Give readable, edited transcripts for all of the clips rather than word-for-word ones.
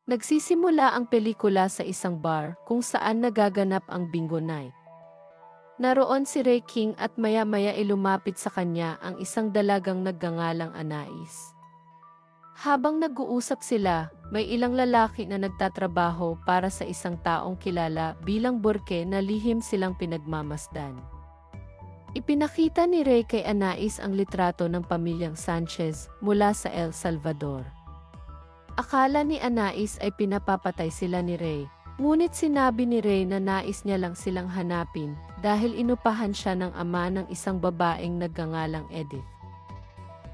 Nagsisimula ang pelikula sa isang bar kung saan nagaganap ang bingo night. Naroon si Ray King at maya-maya lumapit sa kanya ang isang dalagang nagngangalang Anais. Habang nag-uusap sila, may ilang lalaki na nagtatrabaho para sa isang taong kilala bilang Burke na lihim silang pinagmamasdan. Ipinakita ni Ray kay Anais ang litrato ng pamilyang Sanchez mula sa El Salvador. Akala ni Anais ay pinapapatay sila ni Ray, ngunit sinabi ni Ray na nais niya lang silang hanapin dahil inupahan siya ng ama ng isang babaeng nagngangalang Edith.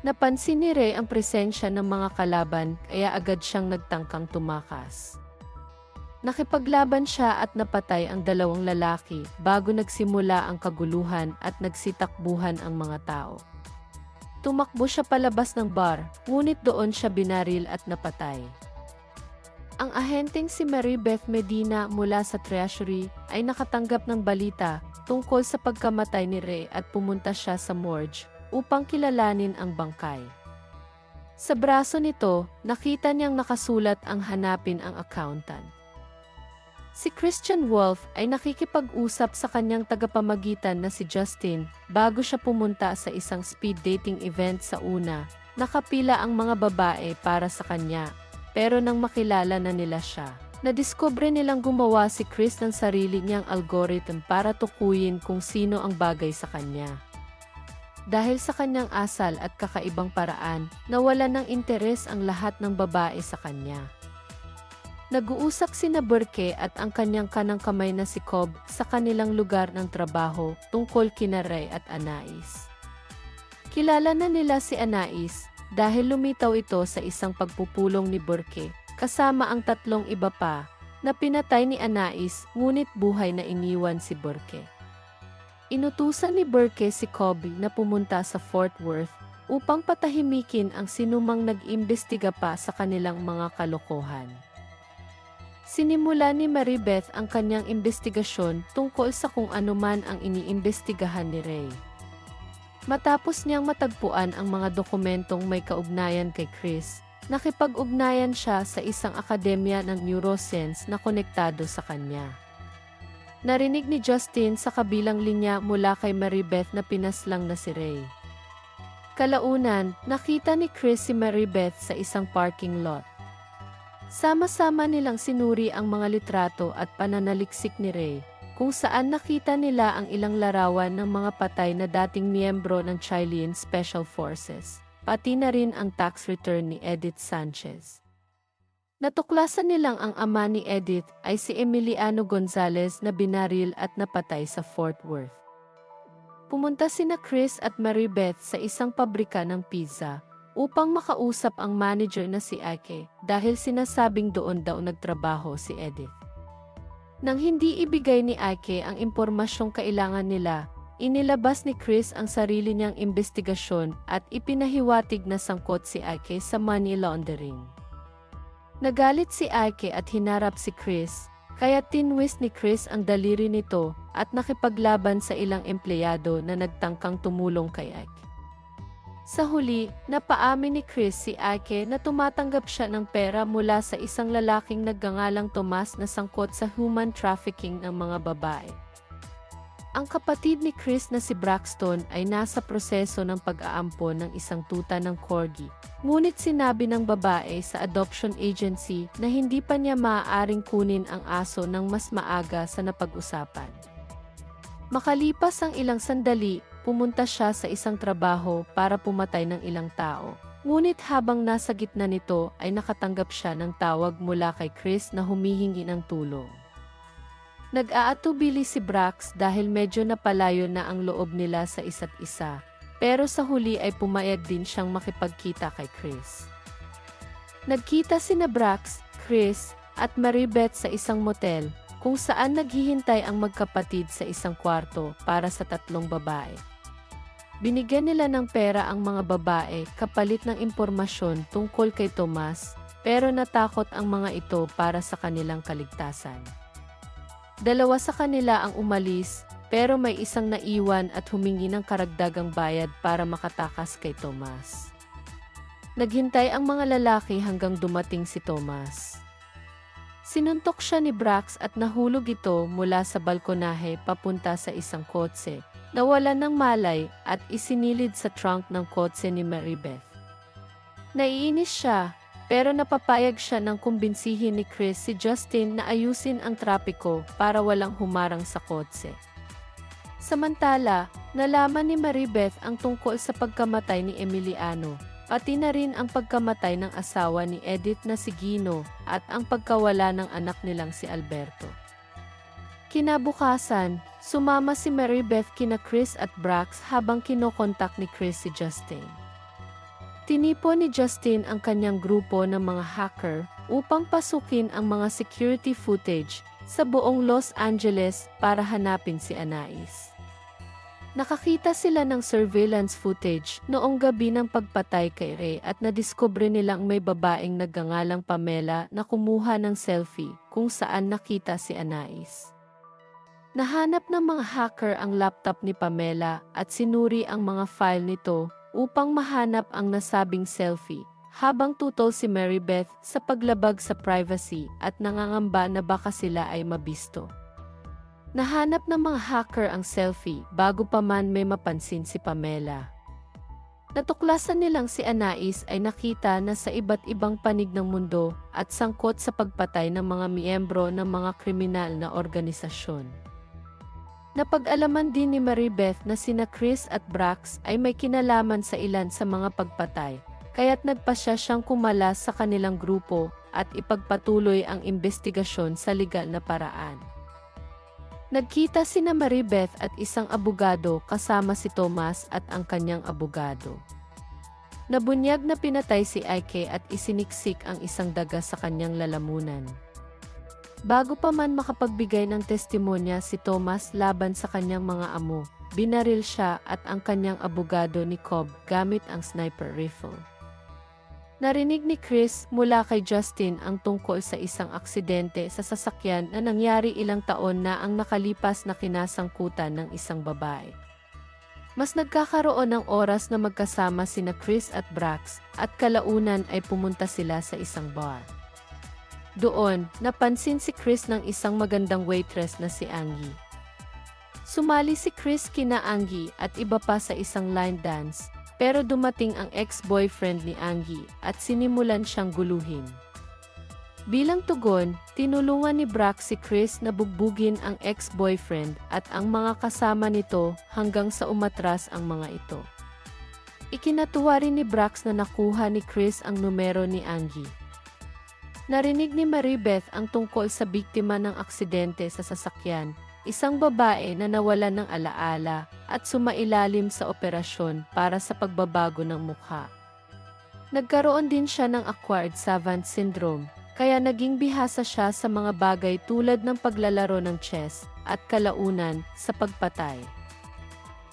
Napansin ni Ray ang presensya ng mga kalaban kaya agad siyang nagtangkang tumakas. Nakipaglaban siya at napatay ang dalawang lalaki bago nagsimula ang kaguluhan at nagsitakbuhan ang mga tao. Tumakbo siya palabas ng bar, ngunit doon siya binaril at napatay. Ang ahenteng si Mary Beth Medina mula sa Treasury ay nakatanggap ng balita tungkol sa pagkamatay ni Ray at pumunta siya sa morgue upang kilalanin ang bangkay. Sa braso nito, nakita niyang nakasulat ang hanapin ang accountant. Si Christian Wolf ay nakikipag-usap sa kanyang tagapamagitan na si Justin bago siya pumunta sa isang speed dating event sa una. Nakapila ang mga babae para sa kanya, pero nang makilala na nila siya, nadiskubre nilang gumawa si Chris ng sarili niyang algorithm para tukuyin kung sino ang bagay sa kanya. Dahil sa kanyang asal at kakaibang paraan, nawala ng interes ang lahat ng babae sa kanya. Nag-uusap sina Burke at ang kanyang kanang kamay na si Cobb sa kanilang lugar ng trabaho tungkol kina Ray at Anais. Kilala na nila si Anais dahil lumitaw ito sa isang pagpupulong ni Burke kasama ang tatlong iba pa na pinatay ni Anais ngunit buhay na iniwan si Burke. Inutusan ni Burke si Kobe na pumunta sa Fort Worth upang patahimikin ang sinumang nag-imbestiga pa sa kanilang mga kalokohan. Sinimula ni Mary Beth ang kanyang imbestigasyon tungkol sa kung anuman ang iniimbestigahan ni Ray. Matapos niyang matagpuan ang mga dokumentong may kaugnayan kay Chris, nakipag-ugnayan siya sa isang akademya ng neuroscience na konektado sa kanya. Narinig ni Justin sa kabilang linya mula kay Mary Beth na pinaslang na si Ray. Kalaunan, nakita ni Chris si Mary Beth sa isang parking lot. Sama-sama nilang sinuri ang mga litrato at pananaliksik ni Ray, kung saan nakita nila ang ilang larawan ng mga patay na dating miyembro ng Chilean Special Forces, pati na rin ang tax return ni Edith Sanchez. Natuklasan nilang ang ama ni Edith ay si Emiliano Gonzalez na binaril at napatay sa Fort Worth. Pumunta sina Chris at Mary Beth sa isang pabrika ng pizza upang makausap ang manager na si Ike dahil sinasabing doon daw nagtrabaho si Edith. Nang hindi ibigay ni Ike ang impormasyong kailangan nila, inilabas ni Chris ang sarili niyang imbestigasyon at ipinahiwatig na sangkot si Ike sa money laundering. Nagalit si Ike at hinarap si Chris, kaya tinwist ni Chris ang daliri nito at nakipaglaban sa ilang empleyado na nagtangkang tumulong kay Ike. Sa huli, napaamin ni Chris si Ike na tumatanggap siya ng pera mula sa isang lalaking nagngangalang Tomas na sangkot sa human trafficking ng mga babae. Ang kapatid ni Chris na si Braxton ay nasa proseso ng pag-aampon ng isang tuta ng corgi. Ngunit sinabi ng babae sa adoption agency na hindi pa niya maaaring kunin ang aso ng mas maaga sa napag-usapan. Makalipas ang ilang sandali, pumunta siya sa isang trabaho para pumatay ng ilang tao. Ngunit habang nasa gitna nito ay nakatanggap siya ng tawag mula kay Chris na humihingi ng tulong. Nag-aatubili si Brax dahil medyo napalayo na ang loob nila sa isa't isa, pero sa huli ay pumayag din siyang makipagkita kay Chris. Nagkita sina Brax, Chris, at Mary Beth sa isang motel, kung saan naghihintay ang magkapatid sa isang kwarto para sa tatlong babae. Binigyan nila ng pera ang mga babae kapalit ng impormasyon tungkol kay Tomas, pero natakot ang mga ito para sa kanilang kaligtasan. Dalawa sa kanila ang umalis, pero may isang naiwan at humingi ng karagdagang bayad para makatakas kay Tomas. Naghintay ang mga lalaki hanggang dumating si Tomas. Sinuntok siya ni Brax at nahulog ito mula sa balkonahe papunta sa isang kotse. Nawalan ng malay at isinilid sa trunk ng kotse ni Maribeth. Naiinis siya, pero napapayag siya nang kumbinsihin ni Chris si Justin na ayusin ang trapiko para walang humarang sa kotse. Samantala, nalaman ni Maribeth ang tungkol sa pagkamatay ni Emiliano, pati na rin ang pagkamatay ng asawa ni Edith na si Gino at ang pagkawala ng anak nilang si Alberto. Kinabukasan, sumama si Maribeth kina Chris at Brax habang kinokontak ni Chris si Justin. Tinipon ni Justin ang kanyang grupo ng mga hacker upang pasukin ang mga security footage sa buong Los Angeles para hanapin si Anais. Nakakita sila ng surveillance footage noong gabi ng pagpatay kay Ray at nadiskubre nilang may babaeng nagngangalang Pamela na kumuha ng selfie kung saan nakita si Anais. Nahanap ng mga hacker ang laptop ni Pamela at sinuri ang mga file nito upang mahanap ang nasabing selfie, habang tutol si Maribeth sa paglabag sa privacy at nangangamba na baka sila ay mabisto. Nahanap ng mga hacker ang selfie bago pa man may mapansin si Pamela. Natuklasan nilang si Anais ay nakita na sa iba't ibang panig ng mundo at sangkot sa pagpatay ng mga miyembro ng mga kriminal na organisasyon. Napag-alaman din ni Maribeth na sina Chris at Brax ay may kinalaman sa ilan sa mga pagpatay, kaya't nagpasya siyang kumalas sa kanilang grupo at ipagpatuloy ang investigasyon sa legal na paraan. Nagkita sina Maribeth at isang abogado kasama si Tomas at ang kanyang abogado. Nabunyag na pinatay si Ike at isiniksik ang isang daga sa kanyang lalamunan. Bago pa man makapagbigay ng testimonya si Tomas laban sa kanyang mga amo, binaril siya at ang kanyang abogado ni Cobb gamit ang sniper rifle. Narinig ni Chris mula kay Justin ang tungkol sa isang aksidente sa sasakyan na nangyari ilang taon na ang nakalipas na kinasangkutan ng isang babae. Mas nagkakaroon ng oras na magkasama sina Chris at Brax at kalaunan ay pumunta sila sa isang bar. Doon, napansin si Chris ng isang magandang waitress na si Angie. Sumali si Chris kina Angie at iba pa sa isang line dance, pero dumating ang ex-boyfriend ni Angie at sinimulan siyang guluhin. Bilang tugon, tinulungan ni Brax si Chris na bugbugin ang ex-boyfriend at ang mga kasama nito hanggang sa umatras ang mga ito. Ikinatuwa rin ni Brax na nakuha ni Chris ang numero ni Angie. Narinig ni Maribeth ang tungkol sa biktima ng aksidente sa sasakyan, isang babae na nawalan ng alaala at sumailalim sa operasyon para sa pagbabago ng mukha. Nagkaroon din siya ng acquired savant syndrome, kaya naging bihasa siya sa mga bagay tulad ng paglalaro ng chess at kalaunan sa pagpatay.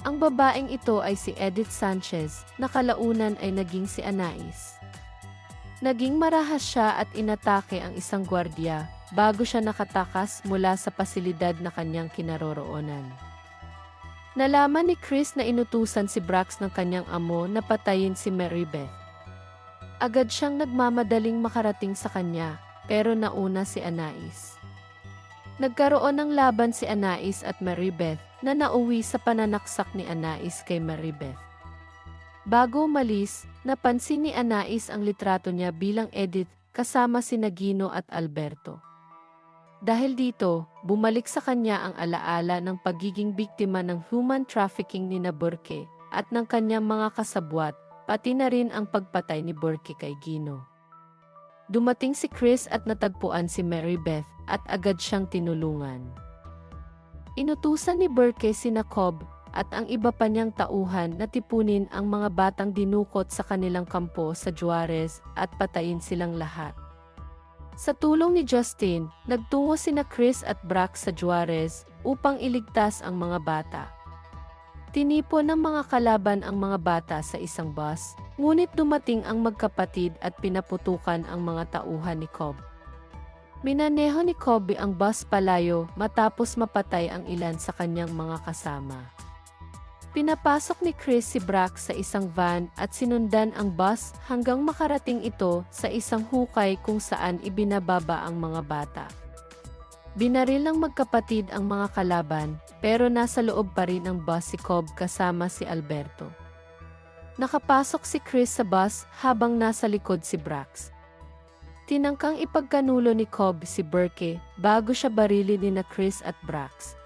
Ang babaeng ito ay si Edith Sanchez na kalaunan ay naging si Anais. Naging marahas siya at inatake ang isang gwardiya bago siya nakatakas mula sa pasilidad na kanyang kinaroroonan. Nalaman ni Chris na inutusan si Brax ng kanyang amo na patayin si Maribeth. Agad siyang nagmamadaling makarating sa kanya, pero nauna si Anais. Nagkaroon ng laban si Anais at Maribeth na nauwi sa pananaksak ni Anais kay Maribeth. Bago umalis, napansin ni Anais ang litrato niya bilang Edith kasama sina Gino at Alberto. Dahil dito, bumalik sa kanya ang alaala ng pagiging biktima ng human trafficking ni Burke at ng kanyang mga kasabwat, pati na rin ang pagpatay ni Burke kay Gino. Dumating si Chris at natagpuan si Maribeth at agad siyang tinulungan. Inutusan ni Burke sina Cobb at ang iba pa niyang tauhan na tipunin ang mga batang dinukot sa kanilang kampo sa Juarez at patayin silang lahat. Sa tulong ni Justin, nagtungo sina Chris at Brax sa Juarez upang iligtas ang mga bata. Tinipon ng mga kalaban ang mga bata sa isang bus, ngunit dumating ang magkapatid at pinaputukan ang mga tauhan ni Cobb. Minaneho ni Cobb ang bus palayo matapos mapatay ang ilan sa kanyang mga kasama. Pinapasok ni Chris si Brax sa isang van at sinundan ang bus hanggang makarating ito sa isang hukay kung saan ibinababa ang mga bata. Binaril ng magkapatid ang mga kalaban, pero nasa loob pa rin ang bus si Cobb kasama si Alberto. Nakapasok si Chris sa bus habang nasa likod si Brax. Tinangkang ipagkanulo ni Cobb si Burke bago siya barilin ni Chris at Brax.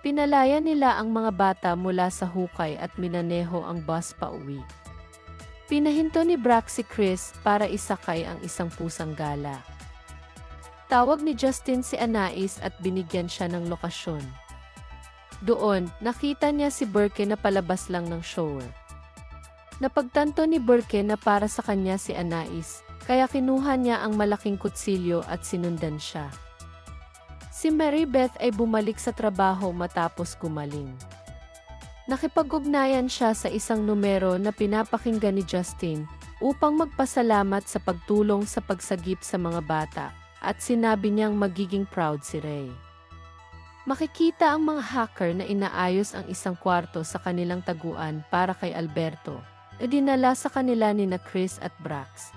Pinalaya nila ang mga bata mula sa hukay at minaneho ang bus pauwi. Pinahinto ni Brax si Chris para isakay ang isang pusang gala. Tawag ni Justin si Anais at binigyan siya ng lokasyon. Doon, nakita niya si Burke na palabas lang ng shower. Napagtanto ni Burke na para sa kanya si Anais, kaya kinuha niya ang malaking kutsilyo at sinundan siya. Si Mary Beth ay bumalik sa trabaho matapos gumaling. Nakipag-ugnayan siya sa isang numero na pinapakinggan ni Justin upang magpasalamat sa pagtulong sa pagsagip sa mga bata at sinabi niyang magiging proud si Ray. Makikita ang mga hacker na inaayos ang isang kwarto sa kanilang taguan para kay Alberto, na dinala sa kanila ni Chris at Brax.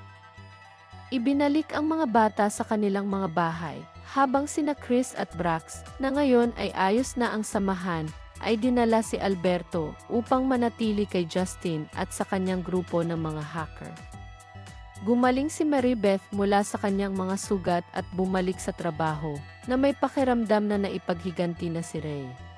Ibinalik ang mga bata sa kanilang mga bahay, habang sina Chris at Brax, na ngayon ay ayos na ang samahan, ay dinala si Alberto upang manatili kay Justin at sa kanyang grupo ng mga hacker. Gumaling si Mary Beth mula sa kanyang mga sugat at bumalik sa trabaho, na may pakiramdam na naipaghiganti na si Ray.